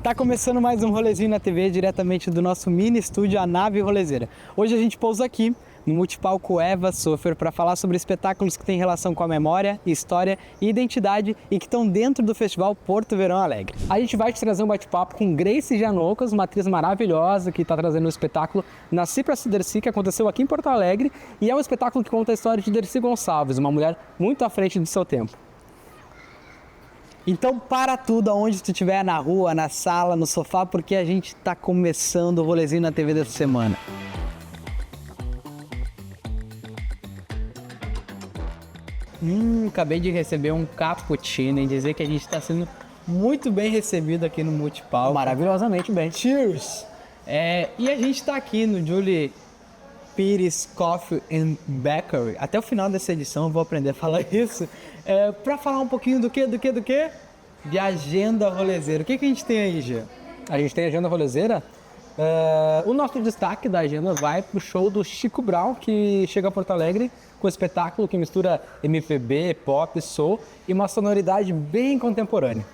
Tá começando mais um Rolezinho na TV, diretamente do nosso mini estúdio, a Nave Rolezeira. Hoje a gente pousa aqui no Multipalco Eva Sofer para falar sobre espetáculos que têm relação com a memória, história e identidade e que estão dentro do Festival Porto Verão Alegre. A gente vai te trazer um bate-papo com Grace Janoucas, uma atriz maravilhosa que está trazendo o espetáculo Nasci pra Ser Dercy, que aconteceu aqui em Porto Alegre, e é um espetáculo que conta a história de Dercy Gonçalves, uma mulher muito à frente do seu tempo. Então para tudo aonde tu estiver, na rua, na sala, no sofá, porque a gente está começando o Rolezinho na TV dessa semana. Acabei de receber um cappuccino e dizer que a gente está sendo muito bem recebido aqui no Multipalco. Maravilhosamente bem. Cheers! E a gente está aqui no Julie Pires Coffee and Bakery. Até o final dessa edição eu vou aprender a falar isso. Para falar um pouquinho do quê? De agenda rolezeira. O que a gente tem aí, Gê? A gente tem a agenda rolezeira. O nosso destaque da agenda vai pro show do Chico Brau, que chega a Porto Alegre com um espetáculo que mistura MPB, pop, soul e uma sonoridade bem contemporânea.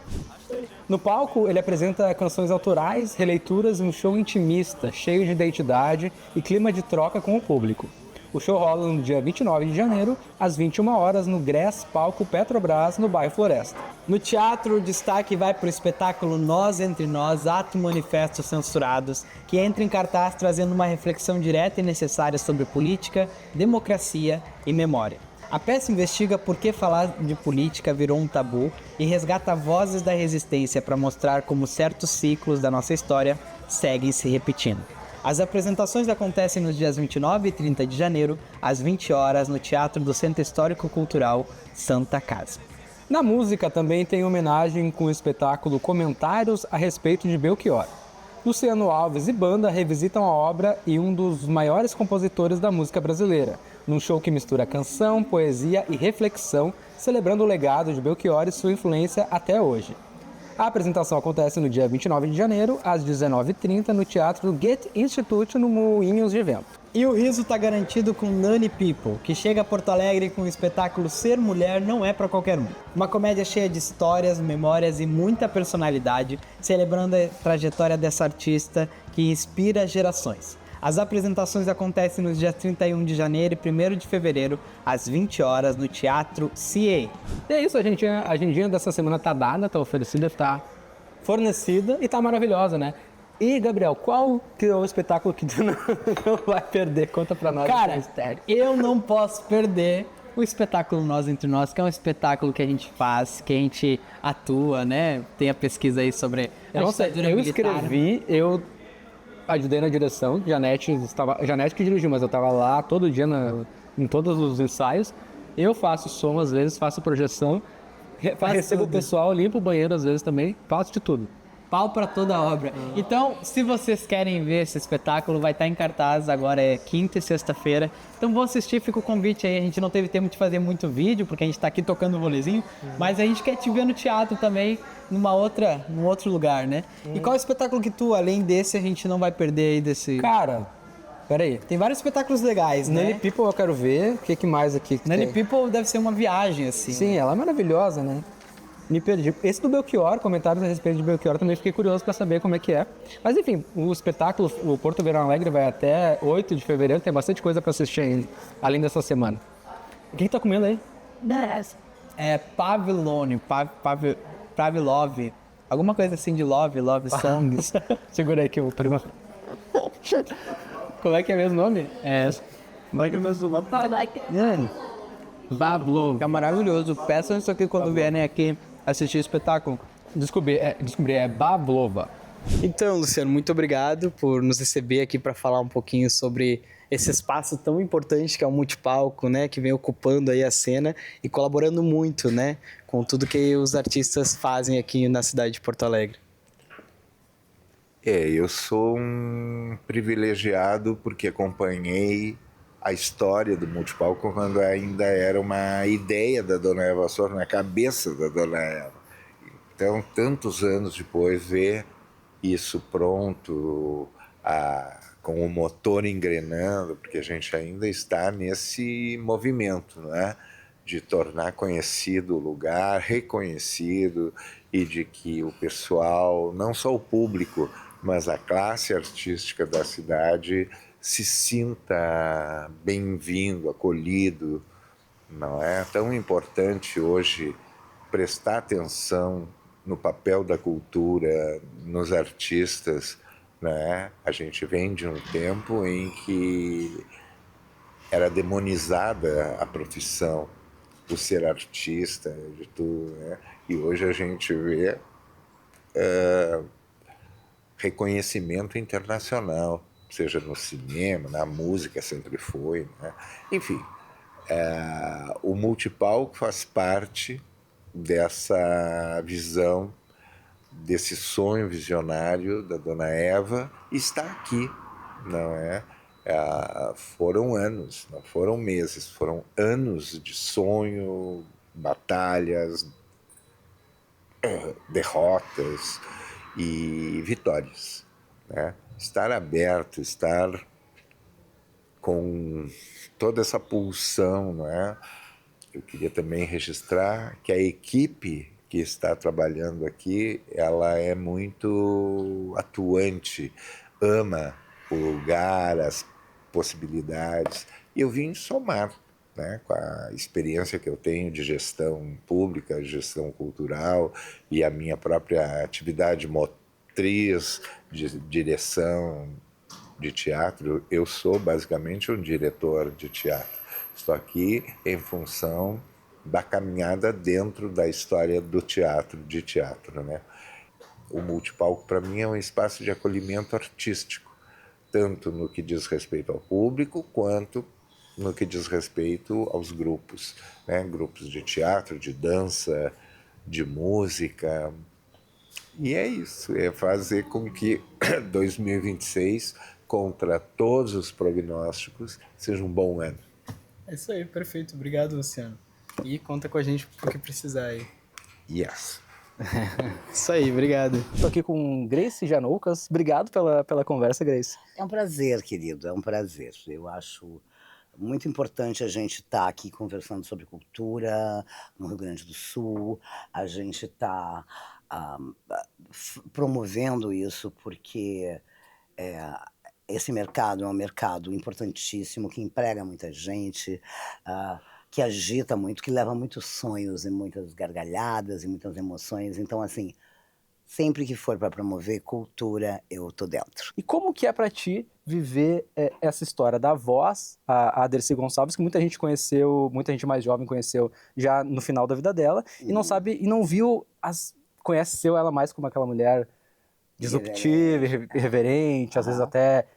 No palco, ele apresenta canções autorais, releituras e um show intimista, cheio de identidade e clima de troca com o público. O show rola no dia 29 de janeiro, às 21 horas, no Gress Palco Petrobras, no bairro Floresta. No teatro, o destaque vai para o espetáculo Nós Entre Nós, Ato Manifestos Censurados, que entra em cartaz trazendo uma reflexão direta e necessária sobre política, democracia e memória. A peça investiga por que falar de política virou um tabu e resgata vozes da resistência para mostrar como certos ciclos da nossa história seguem se repetindo. As apresentações acontecem nos dias 29 e 30 de janeiro, às 20 horas, no Teatro do Centro Histórico Cultural Santa Casa. Na música também tem homenagem com o espetáculo Comentários a respeito de Belchior. Luciano Alves e banda revisitam a obra e um dos maiores compositores da música brasileira, num show que mistura canção, poesia e reflexão, celebrando o legado de Belchior e sua influência até hoje. A apresentação acontece no dia 29 de janeiro, às 19h30, no Teatro Goethe Institute, no Moinhos de Vento. E o riso está garantido com Nani People, que chega a Porto Alegre com o espetáculo Ser Mulher Não É Pra Qualquer Um. Uma comédia cheia de histórias, memórias e muita personalidade, celebrando a trajetória dessa artista que inspira gerações. As apresentações acontecem nos dias 31 de janeiro e 1º de fevereiro, às 20 horas, no Teatro CA. E é isso, a agendinha dessa semana tá dada, tá oferecida, tá fornecida e tá maravilhosa, né? E, Gabriel, qual que é o espetáculo que tu não vai perder? Conta pra nós. Cara, eu não posso perder o espetáculo Nós Entre Nós, que é um espetáculo que a gente faz, que a gente atua, né? Tem a pesquisa aí sobre a ditadura eu militar. escrevi, eu ajudei na direção, Janete que dirigiu, mas eu estava lá todo dia em todos os ensaios. Eu faço som, às vezes faço projeção, recebo o pessoal, limpo o banheiro às vezes também, faço de tudo. Pau pra toda a obra. Então, se vocês querem ver esse espetáculo, vai estar em cartaz agora, é quinta e sexta-feira. Então vão assistir, fica o convite aí. A gente não teve tempo de fazer muito vídeo, porque a gente tá aqui tocando o rolezinho, mas a gente quer te ver no teatro também, num outro lugar, né? E qual é o espetáculo que tu, além desse, a gente não vai perder aí desse... Cara, peraí. Tem vários espetáculos legais, né? Nani People eu quero ver, o que mais aqui que Nani tem? People deve ser uma viagem, assim. Sim, ela é maravilhosa, né? Me perdi. Esse do Belchior, comentários a respeito de Belchior, também fiquei curioso para saber como é que é. Mas enfim, o espetáculo, o Porto Verão Alegre, vai até 8 de fevereiro, tem bastante coisa para assistir ainda, além dessa semana. O que tá comendo aí? É Pavlone, Pavlov, alguma coisa assim de love songs. Segura aí que eu primo. Como é que é mesmo o nome? Pavlov. É maravilhoso. Peçam isso aqui quando vierem aqui assistir o espetáculo. Descobri, é Pavlova. Então, Luciano, muito obrigado por nos receber aqui para falar um pouquinho sobre esse espaço tão importante que é o Multipalco, né, que vem ocupando aí a cena e colaborando muito, né, com tudo que os artistas fazem aqui na cidade de Porto Alegre. Eu sou um privilegiado porque acompanhei a história do Multipalco quando ainda era uma ideia da Dona Eva Sofer, na cabeça da Dona Eva. Então, tantos anos depois, ver isso pronto, com o motor engrenando, porque a gente ainda está nesse movimento, né, de tornar conhecido o lugar, reconhecido, e de que o pessoal, não só o público, mas a classe artística da cidade se sinta bem-vindo, acolhido. Não é tão importante hoje prestar atenção no papel da cultura, nos artistas, né? A gente vem de um tempo em que era demonizada a profissão, o ser artista, de tudo, né? E hoje a gente vê reconhecimento internacional, seja no cinema, na música sempre foi, né? Enfim, o multipalco faz parte dessa visão, desse sonho visionário da Dona Eva, está aqui, não é? Foram anos, não foram meses, foram anos de sonho, batalhas, derrotas e vitórias, né? Estar aberto, estar com toda essa pulsão, não é? Eu queria também registrar que a equipe que está trabalhando aqui, ela é muito atuante, ama o lugar, as possibilidades. E eu vim somar, né, com a experiência que eu tenho de gestão pública, gestão cultural e a minha própria atividade motriz de direção de teatro. Eu sou basicamente um diretor de teatro. Estou aqui em função da caminhada dentro da história do teatro, de teatro, né? O multipalco, para mim, é um espaço de acolhimento artístico, tanto no que diz respeito ao público, quanto no que diz respeito aos grupos, né? Grupos de teatro, de dança, de música. E é isso, é fazer com que 2026, contra todos os prognósticos, seja um bom ano. É isso aí, perfeito. Obrigado, Luciano. E conta com a gente pro que precisar aí. Yes. Isso aí, obrigado. Estou aqui com Grace Janoucas. Obrigado pela conversa, Grace. É um prazer, querido, é um prazer. Eu acho muito importante a gente estar aqui conversando sobre cultura no Rio Grande do Sul, a gente está promovendo isso porque esse mercado é um mercado importantíssimo, que emprega muita gente, que agita muito, que leva muitos sonhos e muitas gargalhadas e muitas emoções. Então, assim, sempre que for para promover cultura, eu tô dentro. E como que é para ti viver essa história da voz, a Dercy Gonçalves, que muita gente conheceu, muita gente mais jovem conheceu já no final da vida dela, e não sabe, e não viu, conheceu ela mais como aquela mulher disruptiva, irreverente, às vezes até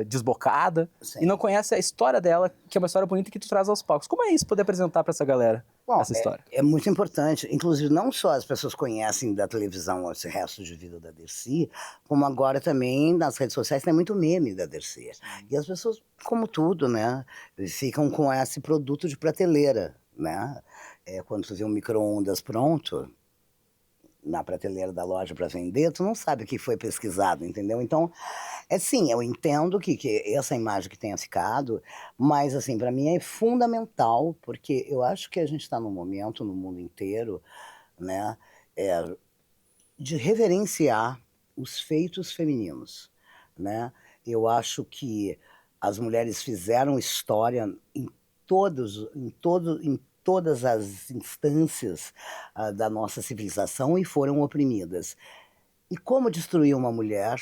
desbocada, Sim. e não conhece a história dela, que é uma história bonita que tu traz aos palcos. Como é isso, poder apresentar para essa galera essa história? É muito importante. Inclusive, não só as pessoas conhecem da televisão esse resto de vida da Dercy, como agora também nas redes sociais tem muito meme da Dercy. E as pessoas, como tudo, né, ficam com esse produto de prateleira, né? Quando tu vê um micro-ondas pronto na prateleira da loja para vender, tu não sabe o que foi pesquisado, entendeu? Então, sim, eu entendo que essa imagem que tenha ficado, mas, assim, para mim é fundamental, porque eu acho que a gente está num momento, no mundo inteiro, né, de reverenciar os feitos femininos, né? Eu acho que as mulheres fizeram história em todas as instâncias da nossa civilização e foram oprimidas. E como destruir uma mulher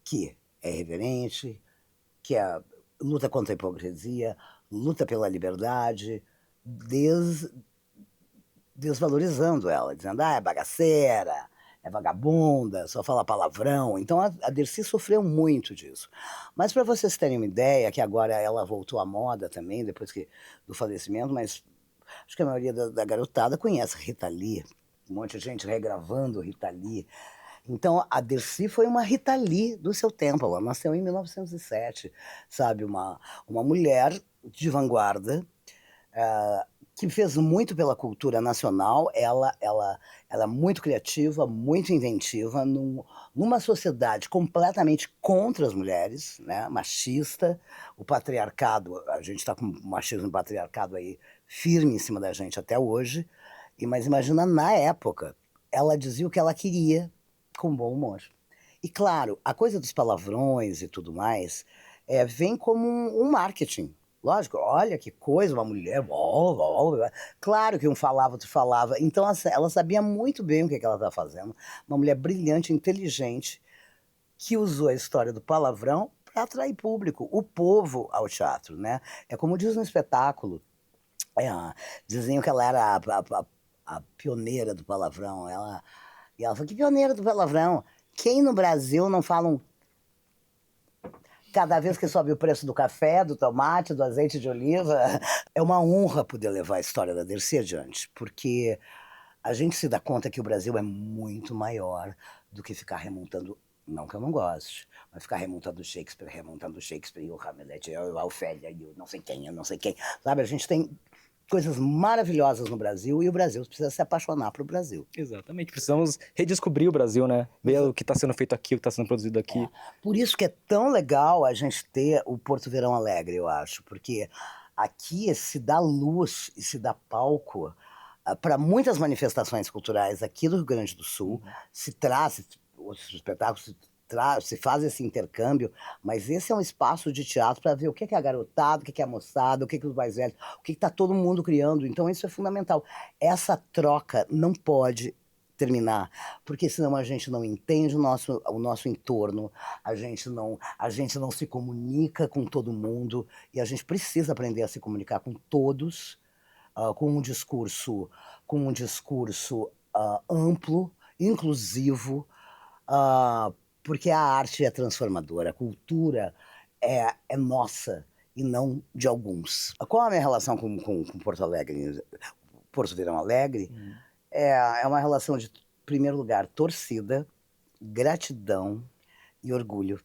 que é reverente, que luta contra a hipocrisia, luta pela liberdade, desvalorizando ela, dizendo, é bagaceira, é vagabunda, só fala palavrão. Então a Dercy sofreu muito disso. Mas para vocês terem uma ideia, que agora ela voltou à moda também, depois do falecimento, mas acho que a maioria da garotada conhece Rita Lee, um monte de gente regravando Rita Lee. Então, a Dercy foi uma Rita Lee do seu tempo. Ela nasceu em 1907, sabe? Uma mulher de vanguarda, que fez muito pela cultura nacional. Ela é muito criativa, muito inventiva, numa sociedade completamente contra as mulheres, né? Machista. O patriarcado, a gente está com o machismo e o patriarcado aí firme em cima da gente até hoje. Mas imagina na época, ela dizia o que ela queria com bom humor. E claro, a coisa dos palavrões e tudo mais vem como um marketing. Lógico, olha que coisa, uma mulher. Claro que um falava, outro falava. Então ela sabia muito bem o que ela estava fazendo. Uma mulher brilhante, inteligente, que usou a história do palavrão para atrair público, o povo ao teatro, né? É como diz no espetáculo. Diziam que ela era a pioneira do palavrão. E ela falou, que pioneira do palavrão? Quem no Brasil não fala um... Cada vez que sobe o preço do café, do tomate, do azeite de oliva, é uma honra poder levar a história da Dercy adiante, porque a gente se dá conta que o Brasil é muito maior do que ficar remontando, não que eu não goste, mas ficar remontando Shakespeare, e o Hamlet, e a Ofélia, e o não sei quem, sabe? A gente tem coisas maravilhosas no Brasil e o Brasil precisa se apaixonar pro Brasil. Exatamente, precisamos redescobrir o Brasil, né? Ver o que está sendo feito aqui, o que está sendo produzido aqui. Por isso que é tão legal a gente ter o Porto Verão Alegre, eu acho, porque aqui se dá luz e se dá palco para muitas manifestações culturais aqui do Rio Grande do Sul, se traz, os espetáculos se faz esse intercâmbio, mas esse é um espaço de teatro para ver o que é a garotada, o que é a moçada, o que é os mais velhos, o que está todo mundo criando. Então isso é fundamental. Essa troca não pode terminar, porque senão a gente não entende o nosso entorno, a gente não se comunica com todo mundo, e a gente precisa aprender a se comunicar com todos, com um discurso amplo, inclusivo, porque a arte é transformadora, a cultura é nossa e não de alguns. Qual é a minha relação com Porto Alegre, Porto Verão Alegre? É uma relação de, em primeiro lugar, torcida, gratidão e orgulho.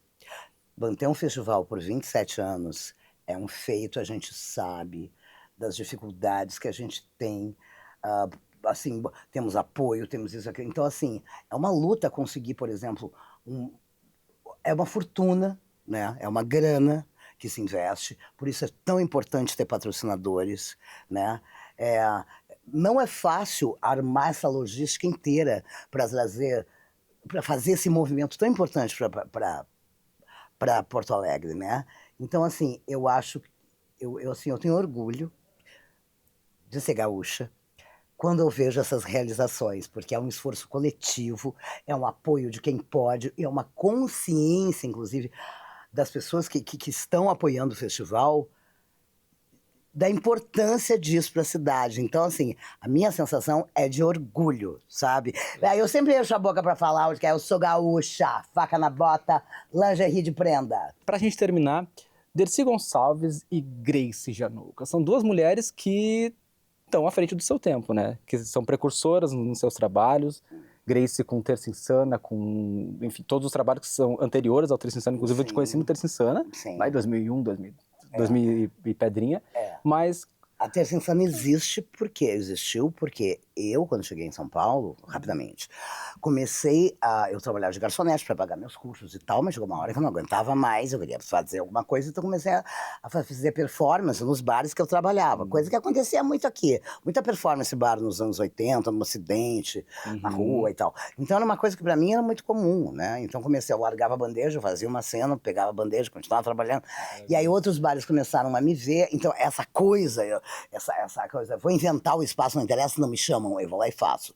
Manter um festival por 27 anos é um feito, a gente sabe das dificuldades que a gente tem, assim, temos apoio, temos isso aqui. Então, assim, é uma luta conseguir, por exemplo, é uma fortuna, né? É uma grana que se investe, por isso é tão importante ter patrocinadores, né? Não é fácil armar essa logística inteira para fazer esse movimento tão importante para Porto Alegre, né? Então, assim, eu acho, eu tenho orgulho de ser gaúcha quando eu vejo essas realizações, porque é um esforço coletivo, é um apoio de quem pode, é uma consciência, inclusive, das pessoas que estão apoiando o festival, da importância disso para a cidade. Então, assim, a minha sensação é de orgulho, sabe? Eu sempre encho a boca para falar que eu sou gaúcha, faca na bota, lingerie de prenda. Pra gente terminar, Dercy Gonçalves e Grace Januca são duas mulheres que estão à frente do seu tempo, né? Que são precursoras nos seus trabalhos. Grace com Terça Insana, com, enfim, todos os trabalhos que são anteriores ao Terça Insana. Inclusive, eu te conheci no Terça Insana, lá em 2001, 2000 e pedrinha. Mas a Terça Insana existiu porque eu, quando cheguei em São Paulo, rapidamente, eu trabalhava de garçonete para pagar meus cursos e tal, mas chegou uma hora que eu não aguentava mais, eu queria fazer alguma coisa, então comecei a fazer performance nos bares que eu trabalhava, coisa que acontecia muito aqui, muita performance bar nos anos 80, no Ocidente, na rua e tal. Então era uma coisa que para mim era muito comum, né? Então eu largava a bandeja, eu fazia uma cena, pegava a bandeja, continuava trabalhando, e aí outros bares começaram a me ver, então essa coisa, vou inventar o espaço, não interessa, não me chamam, eu vou lá e faço.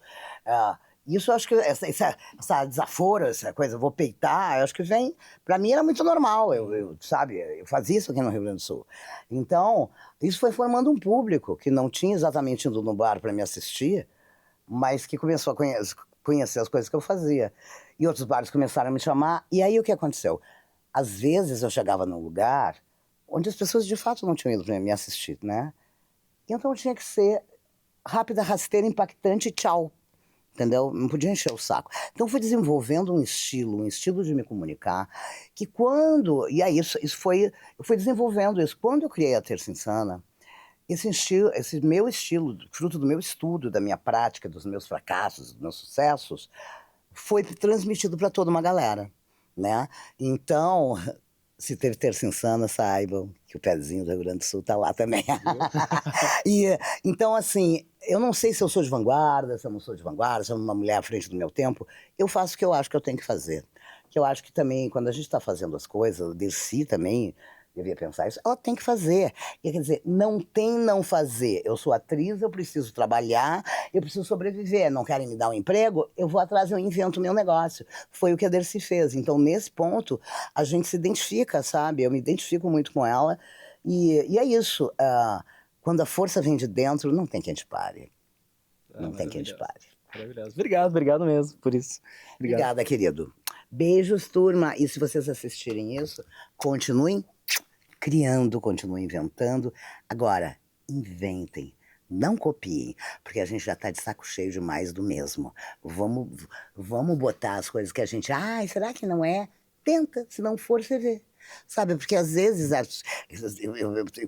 Isso eu acho que essa desaforo, essa coisa, vou peitar, eu acho que vem, pra mim era muito normal, sabe, eu fazia isso aqui no Rio Grande do Sul. Então, isso foi formando um público que não tinha exatamente ido no bar para me assistir, mas que começou a conhecer as coisas que eu fazia. E outros bares começaram a me chamar, e aí o que aconteceu? Às vezes eu chegava num lugar onde as pessoas de fato não tinham ido para me assistir, né? Então tinha que ser rápida, rasteira, impactante e tchau. Entendeu? Não podia encher o saco. Então fui desenvolvendo um estilo de me comunicar, que quando... E aí eu fui desenvolvendo isso. Quando eu criei a Terça Insana, esse meu estilo, fruto do meu estudo, da minha prática, dos meus fracassos, dos meus sucessos, foi transmitido para toda uma galera, né? Então, Se teve Terça Insana, saibam que o pezinho do Rio Grande do Sul tá lá também. Então, assim, eu não sei se eu sou de vanguarda, se eu não sou de vanguarda, se eu sou uma mulher à frente do meu tempo. Eu faço o que eu acho que eu tenho que fazer. Que eu acho que também, quando a gente está fazendo as coisas, o Dercy também devia pensar isso, ela tem que fazer. E, quer dizer, não tem não fazer. Eu sou atriz, eu preciso trabalhar, eu preciso sobreviver. Não querem me dar um emprego? Eu vou atrás, eu invento o meu negócio. Foi o que a Dercy fez. Então, nesse ponto, a gente se identifica, sabe? Eu me identifico muito com ela. E é isso. Quando a força vem de dentro, não tem quem te pare. Não tem quem te pare. Maravilhoso. Obrigado mesmo por isso. Obrigada, querido. Beijos, turma. E se vocês assistirem isso, continuem criando, continuem inventando. Agora, inventem. Não copiem, porque a gente já está de saco cheio demais do mesmo. Vamos botar as coisas que a gente... Ai, será que não é? Tenta, se não for, você vê. Sabe, porque às vezes,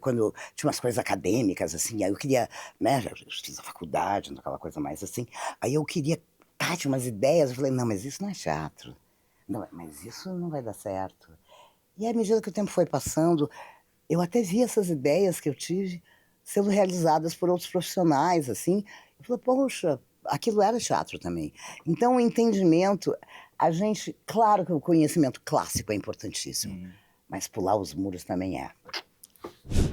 quando eu tinha umas coisas acadêmicas, assim, aí eu queria, né, eu fiz a faculdade, aquela coisa mais assim, aí eu queria, tinha umas ideias, eu falei, não, mas isso não é teatro, não, mas isso não vai dar certo. E aí, à medida que o tempo foi passando, eu até vi essas ideias que eu tive sendo realizadas por outros profissionais, assim, eu falei, poxa, aquilo era teatro também. Então, o entendimento, claro que o conhecimento clássico é importantíssimo, mas pular os muros também é.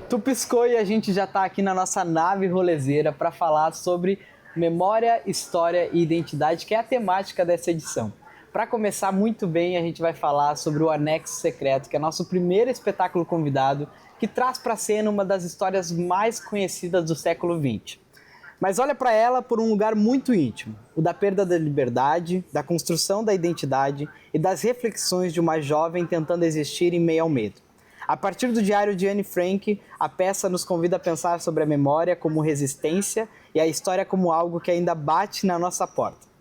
Tu piscou e a gente já está aqui na nossa nave rolezeira para falar sobre memória, história e identidade, que é a temática dessa edição. Para começar muito bem, a gente vai falar sobre o Anexo Secreto, que é nosso primeiro espetáculo convidado, que traz para a cena uma das histórias mais conhecidas do século XX. Mas olha para ela por um lugar muito íntimo, o da perda da liberdade, da construção da identidade e das reflexões de uma jovem tentando existir em meio ao medo. A partir do diário de Anne Frank, a peça nos convida a pensar sobre a memória como resistência e a história como algo que ainda bate na nossa porta.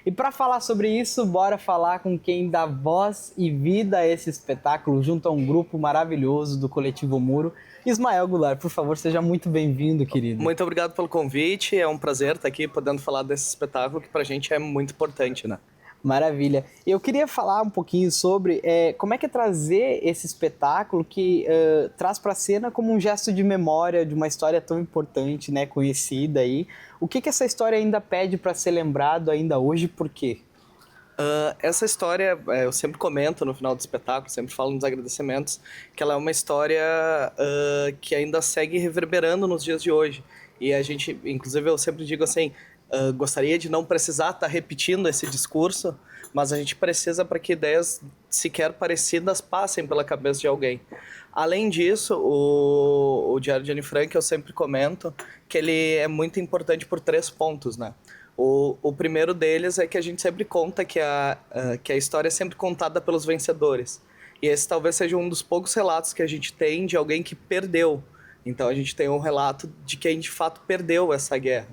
E para falar sobre isso, bora falar com quem dá voz e vida a esse espetáculo junto a um grupo maravilhoso do Coletivo Muro. Ismael Goulart, por favor, seja muito bem-vindo, querido. Muito obrigado pelo convite, é um prazer estar aqui podendo falar desse espetáculo que pra gente é muito importante, né? Maravilha. Eu queria falar um pouquinho sobre como é que é trazer esse espetáculo que traz para a cena como um gesto de memória de uma história tão importante, né, conhecida aí. O que essa história ainda pede para ser lembrado ainda hoje e por quê? Essa história, eu sempre comento no final do espetáculo, sempre falo nos agradecimentos, que ela é uma história que ainda segue reverberando nos dias de hoje. E a gente, inclusive eu sempre digo assim, gostaria de não precisar estar repetindo esse discurso, mas a gente precisa para que ideias sequer parecidas passem pela cabeça de alguém. Além disso, o Diário de Anne Frank, eu sempre comento que ele é muito importante por 3 pontos, né? O primeiro deles é que a gente sempre conta que a história é sempre contada pelos vencedores. E esse talvez seja um dos poucos relatos que a gente tem de alguém que perdeu. Então a gente tem um relato de quem de fato perdeu essa guerra.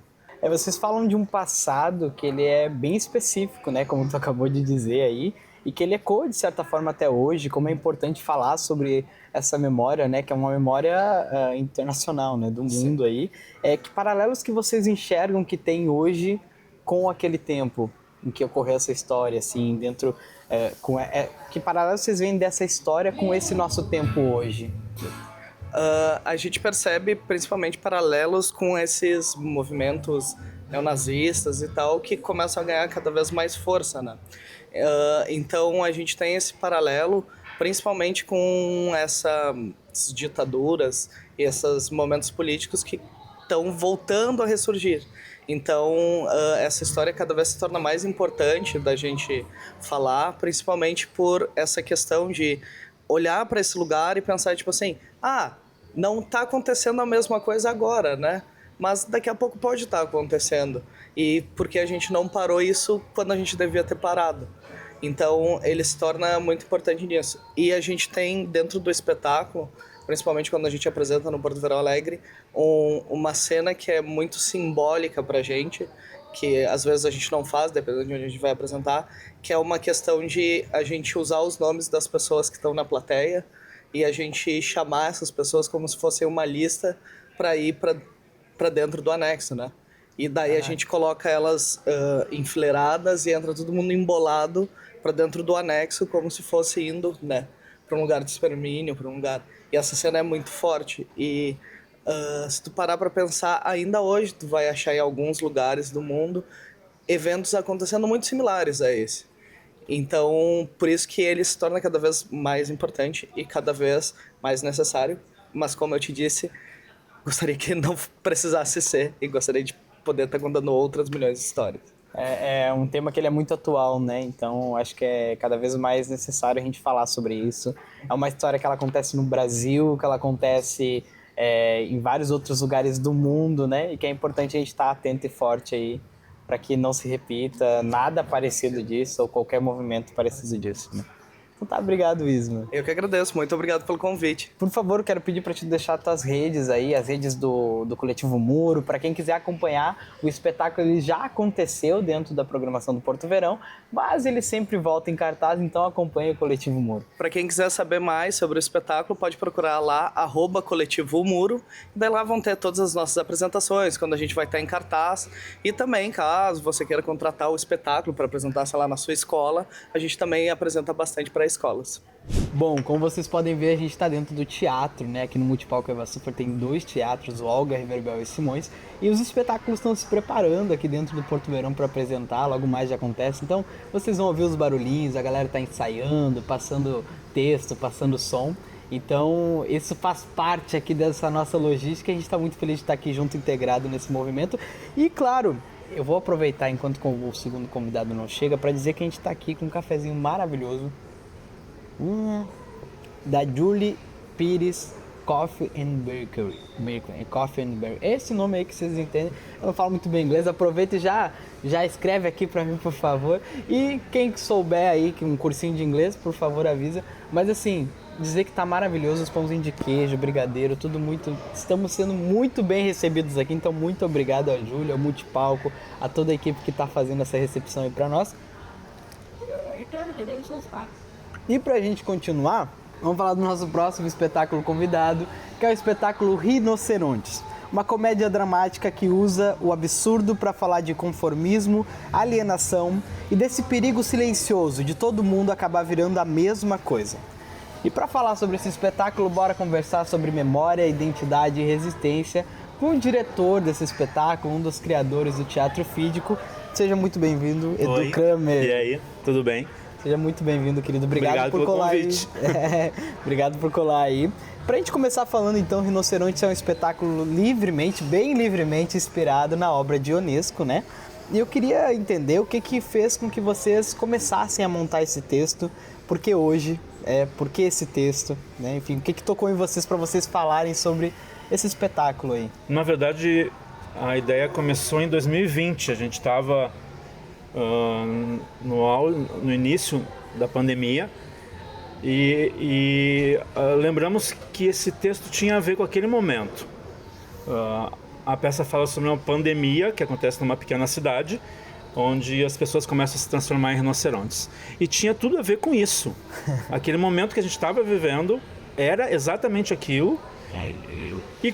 Vocês falam de um passado que ele é bem específico, né, como tu acabou de dizer aí, e que ele ecoa de certa forma até hoje, como é importante falar sobre essa memória, né, que é uma memória internacional, né, do mundo. Sim. Aí. Que paralelos que vocês enxergam que tem hoje com aquele tempo em que ocorreu essa história, assim, dentro... que paralelos vocês veem dessa história com esse nosso tempo hoje? A gente percebe principalmente paralelos com esses movimentos neonazistas e tal, que começam a ganhar cada vez mais força, né? Então a gente tem esse paralelo principalmente com essas ditaduras e esses momentos políticos que estão voltando a ressurgir. Então essa história cada vez se torna mais importante da gente falar, principalmente por essa questão de olhar para esse lugar e pensar tipo assim, não está acontecendo a mesma coisa agora, né? Mas daqui a pouco pode estar acontecendo. E porque a gente não parou isso quando a gente devia ter parado. Então, ele se torna muito importante nisso. E a gente tem, dentro do espetáculo, principalmente quando a gente apresenta no Porto Verão Alegre, uma cena que é muito simbólica pra gente, que às vezes a gente não faz, dependendo de onde a gente vai apresentar, que é uma questão de a gente usar os nomes das pessoas que estão na plateia e a gente chamar essas pessoas como se fosse uma lista para ir para dentro do anexo, né? E daí a gente coloca elas enfileiradas e entra todo mundo embolado para dentro do anexo como se fosse indo, né, para um lugar de extermínio, para um lugar... E essa cena é muito forte. E se tu parar para pensar, ainda hoje tu vai achar em alguns lugares do mundo eventos acontecendo muito similares a esse. Então, por isso que ele se torna cada vez mais importante e cada vez mais necessário. Mas, como eu te disse, gostaria que não precisasse ser e gostaria de poder estar contando outras milhões de histórias. É um tema que ele é muito atual, né? Então, acho que é cada vez mais necessário a gente falar sobre isso. É uma história que ela acontece no Brasil, que ela acontece em vários outros lugares do mundo, né? E que é importante a gente estar atento e forte aí para que não se repita nada parecido disso ou qualquer movimento parecido disso, né? Então tá, obrigado, Isma. Eu que agradeço, muito obrigado pelo convite. Por favor, quero pedir para te deixar tuas redes aí, as redes do Coletivo Muro. Para quem quiser acompanhar, o espetáculo ele já aconteceu dentro da programação do Porto Verão, mas ele sempre volta em cartaz, então acompanhe o Coletivo Muro. Para quem quiser saber mais sobre o espetáculo, pode procurar lá, @Coletivo Muro. Daí lá vão ter todas as nossas apresentações, quando a gente vai estar em cartaz. E também, caso você queira contratar o espetáculo para apresentar, sei lá, na sua escola, a gente também apresenta bastante para escolas. Bom, como vocês podem ver, a gente está dentro do teatro, né? Aqui no Multipalco Eva Super tem 2 teatros, o Olga, Riverbel e Simões, e os espetáculos estão se preparando aqui dentro do Porto Verão para apresentar, logo mais já acontece. Então, vocês vão ouvir os barulhinhos, a galera tá ensaiando, passando texto, passando som. Então, isso faz parte aqui dessa nossa logística, a gente está muito feliz de estar aqui junto, integrado nesse movimento. E, claro, eu vou aproveitar enquanto o segundo convidado não chega para dizer que a gente está aqui com um cafezinho maravilhoso, da Julie Pires Coffee and Bakery. Coffee and Bakery. Esse nome aí que vocês entendem. Eu não falo muito bem inglês. Aproveita e já escreve aqui pra mim, por favor. E quem souber aí que um cursinho de inglês, por favor, avisa. Mas assim, dizer que tá maravilhoso, os pãozinhos de queijo, brigadeiro, tudo muito... Estamos sendo muito bem recebidos aqui. Então, muito obrigado a Júlia, ao Multipalco, a toda a equipe que tá fazendo essa recepção aí pra nós. E pra gente continuar, vamos falar do nosso próximo espetáculo convidado, que é o espetáculo Rinocerontes. Uma comédia dramática que usa o absurdo para falar de conformismo, alienação e desse perigo silencioso de todo mundo acabar virando a mesma coisa. E para falar sobre esse espetáculo, bora conversar sobre memória, identidade e resistência com o diretor desse espetáculo, um dos criadores do Teatro Fídico. Seja muito bem-vindo, Edu Kramer. E aí, tudo bem? Seja muito bem-vindo, querido. Obrigado por colar convite. aí. Obrigado por colar aí. Pra gente começar falando, então, Rinocerontes é um espetáculo bem livremente inspirado na obra de Ionesco, né? E eu queria entender o que fez com que vocês começassem a montar esse texto, por que hoje, por que esse texto, né? Enfim, o que tocou em vocês para vocês falarem sobre esse espetáculo aí? Na verdade, a ideia começou em 2020. A gente estava no início da pandemia e lembramos que esse texto tinha a ver com aquele momento. A peça fala sobre uma pandemia que acontece numa pequena cidade, onde as pessoas começam a se transformar em rinocerontes. E tinha tudo a ver com isso. Aquele momento que a gente estava vivendo era exatamente aquilo, e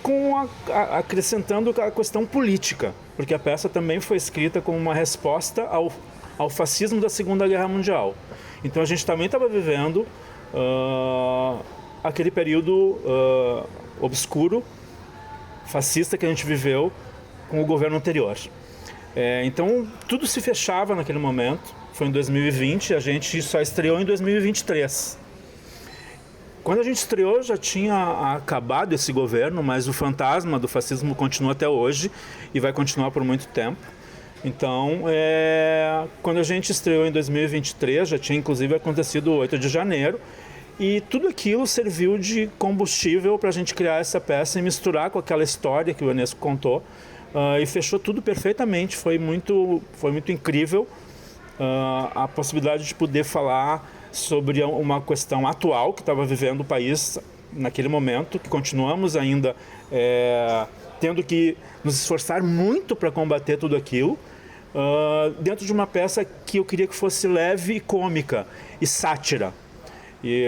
acrescentando a questão política, porque a peça também foi escrita como uma resposta ao fascismo da Segunda Guerra Mundial. Então a gente também estava vivendo aquele período obscuro, fascista que a gente viveu com o governo anterior. Então tudo se fechava naquele momento. Foi em 2020, a gente só estreou em 2023. Quando a gente estreou já tinha acabado esse governo, mas o fantasma do fascismo continua até hoje e vai continuar por muito tempo. Então, quando a gente estreou em 2023, já tinha inclusive acontecido o 8 de janeiro, e tudo aquilo serviu de combustível para a gente criar essa peça e misturar com aquela história que o Ionesco contou, e fechou tudo perfeitamente. Foi muito incrível a possibilidade de poder falar sobre uma questão atual que estava vivendo o país naquele momento, que continuamos ainda tendo que nos esforçar muito para combater tudo aquilo, dentro de uma peça que eu queria que fosse leve e cômica e sátira,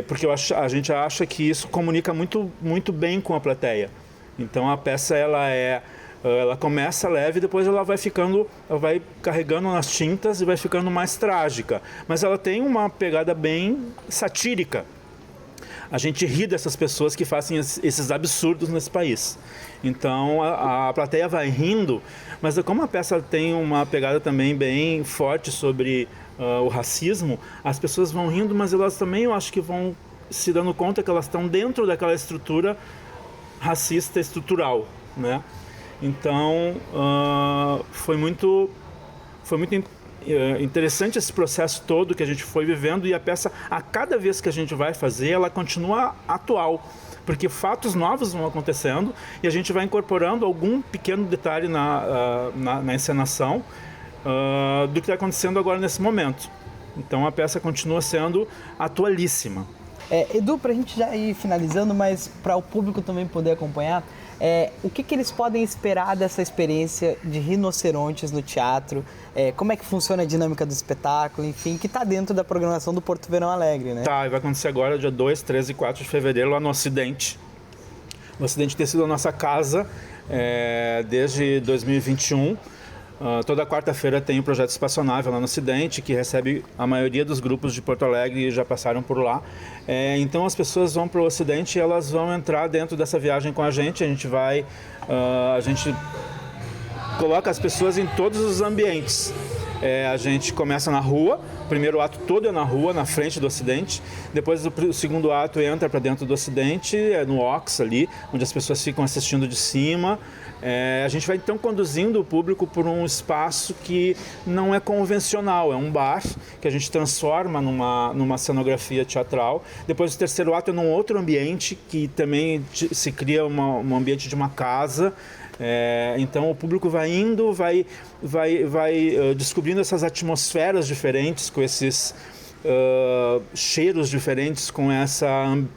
porque a gente acha que isso comunica muito, muito bem com a plateia. Então a peça ela começa leve e depois ela vai carregando nas tintas e vai ficando mais trágica. Mas ela tem uma pegada bem satírica. a gente ri dessas pessoas que fazem esses absurdos nesse país. Então a plateia vai rindo, mas como a peça tem uma pegada também bem forte sobre o racismo, as pessoas vão rindo, mas elas também, eu acho que vão se dando conta que elas estão dentro daquela estrutura racista estrutural, né? Então foi muito interessante esse processo todo que a gente foi vivendo, e a peça, a cada vez que a gente vai fazer, ela continua atual, porque fatos novos vão acontecendo e a gente vai incorporando algum pequeno detalhe na encenação do que está acontecendo agora nesse momento. Então a peça continua sendo atualíssima. Edu, para a gente já ir finalizando, mas para o público também poder acompanhar, o que eles podem esperar dessa experiência de rinocerontes no teatro? Como é que funciona a dinâmica do espetáculo, enfim, que está dentro da programação do Porto Verão Alegre, né? Tá, e vai acontecer agora dia 2, 3 e 4 de fevereiro lá no Ocidente. O Ocidente tem sido a nossa casa desde 2021. Toda quarta-feira tem o projeto Espaçonave lá no Ocidente, que recebe a maioria dos grupos de Porto Alegre e já passaram por lá. Então as pessoas vão para o Ocidente e elas vão entrar dentro dessa viagem com a gente. A gente coloca as pessoas em todos os ambientes. A gente começa na rua, o primeiro ato todo é na rua, na frente do Ocidente. Depois o segundo ato entra para dentro do Ocidente, no Ox ali, onde as pessoas ficam assistindo de cima. A gente vai então conduzindo o público por um espaço que não é convencional, é um bar que a gente transforma numa cenografia teatral. Depois o terceiro ato é num outro ambiente que também se cria um ambiente de uma casa. Então o público vai indo, vai descobrindo essas atmosferas diferentes, com esses cheiros diferentes, com essa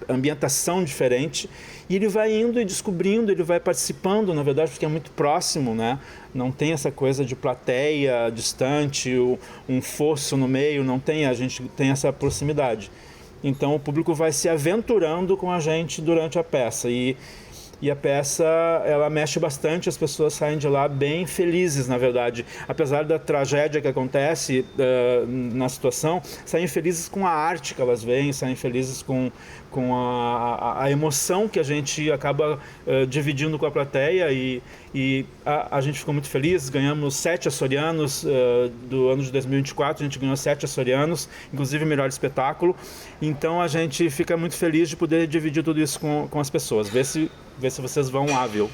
ambientação diferente, e ele vai indo e descobrindo, ele vai participando, na verdade, porque é muito próximo, né? Não tem essa coisa de plateia distante, um fosso no meio, não tem, a gente tem essa proximidade. Então o público vai se aventurando com a gente durante a peça, e a peça, ela mexe bastante, as pessoas saem de lá bem felizes, na verdade. Apesar da tragédia que acontece na situação, saem felizes com a arte que elas veem, saem felizes com a emoção que a gente acaba dividindo com a plateia, e a gente ficou muito feliz. Ganhamos 7 açorianos do ano de 2024, a gente ganhou 7 açorianos, inclusive melhor espetáculo. Então a gente fica muito feliz de poder dividir tudo isso com as pessoas. Ver se vocês vão lá, viu?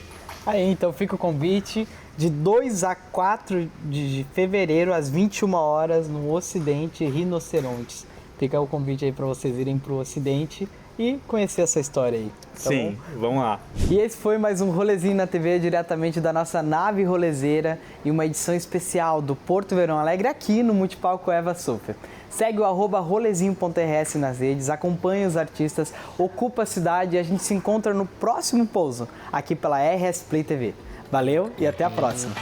Aí, então fica o convite de 2 a 4 de fevereiro, às 21 horas, no Ocidente Rinocerontes. Fica o convite aí para vocês irem para o Ocidente e conhecer essa história aí. Tá Sim, bom? vamos lá. E esse foi mais um Rolezinho na TV, diretamente da nossa nave rolezeira, e uma edição especial do Porto Verão Alegre aqui no Multipalco Eva Sofer. Segue o @rolezinho.rs nas redes, acompanha os artistas, ocupa a cidade, e a gente se encontra no próximo pouso, aqui pela RS Play TV. Valeu e até a próxima!